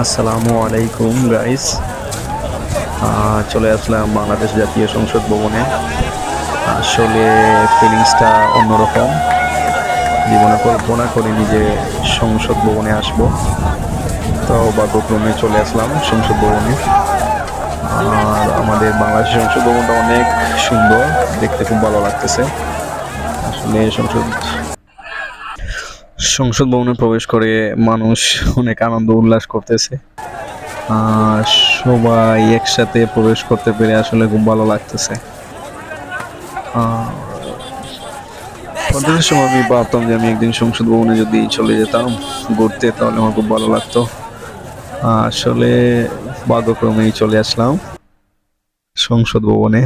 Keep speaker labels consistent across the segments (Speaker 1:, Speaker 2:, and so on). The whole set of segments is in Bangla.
Speaker 1: আসসালামু আলাইকুম গাইস। চলে আসলাম বাংলাদেশ জাতীয় সংসদ ভবনে। আসলে ফিলিংসটা অন্যরকম। জীবনে কল্পনা করিনি যে সংসদ ভবনে আসব, তো ভাগ্যক্রমে চলে আসলাম সংসদ ভবনে। আর আমাদের বাংলাদেশের সংসদ ভবনটা অনেক সুন্দর, দেখতে খুব ভালো লাগতেছে। আসলে সংসদ ভবনে প্রবেশ করে মানুষ অনেক আনন্দ উল্লাস করতেছে। আহ, সবাই একসাথে প্রবেশ করতে পেরে আসলে খুব ভালো লাগতেছে। পঞ্চাশের সময় আমি ভাবতাম যে আমি একদিন সংসদ ভবনে যদি চলে যেতাম ঘুরতে, তাহলে আমার খুব ভালো লাগতো। আসলে ভাগ্যক্রমেই চলে আসলাম সংসদ ভবনে।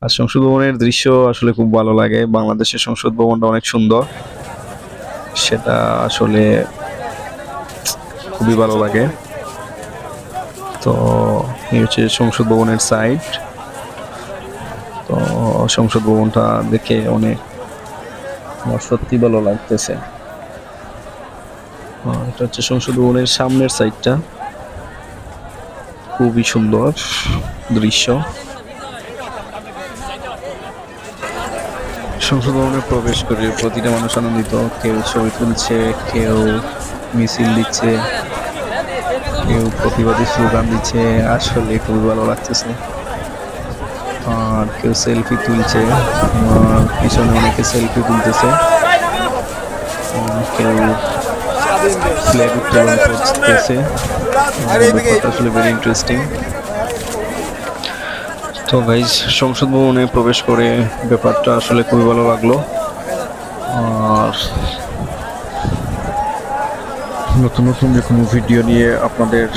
Speaker 1: আর সংসদ ভবনের দৃশ্য আসলে খুব ভালো লাগে। বাংলাদেশের সংসদ ভবনটা অনেক সুন্দর, সেটা আসলে খুবই ভালো লাগে। তো এই হচ্ছে সংসদ ভবনের সাইড। তো সংসদ ভবনটা দেখে অনেক আমার সত্যি ভালো লাগতেছে। এটা হচ্ছে সংসদ ভবনের সামনের সাইডটা, খুবই সুন্দর দৃশ্য। সংসদ ভবনে প্রবেশ করে প্রতিটা মানুষ আনন্দিত। কেউ ছবি তুলছে, কেউ মিছিল দিচ্ছে, কেউ প্রতিবাদী স্লোগান দিচ্ছে। আসলে খুবই ভালো লাগতেছে। আর কেউ সেলফি তুলছে, আর পিছনে অনেকে সেলফি তুলতেছে। কেউ ফ্ল্যাগ উত্তোলন করতেছে। ব্যাপারটা আসলে ভেরি ইন্টারেস্টিং। তো গাইজ, সংসদ ভবনে প্রবেশ করে ব্যাপারটা আসলে খুবই ভালো লাগলো। আর নতুন নতুন যে কোনো ভিডিও নিয়ে আপনাদের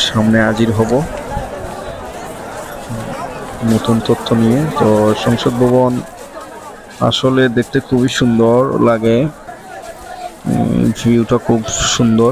Speaker 1: সামনে হাজির হব, নতুন তথ্য নিয়ে। তো সংসদ ভবন আসলে দেখতে খুবই সুন্দর লাগে, ভিউটা খুব সুন্দর।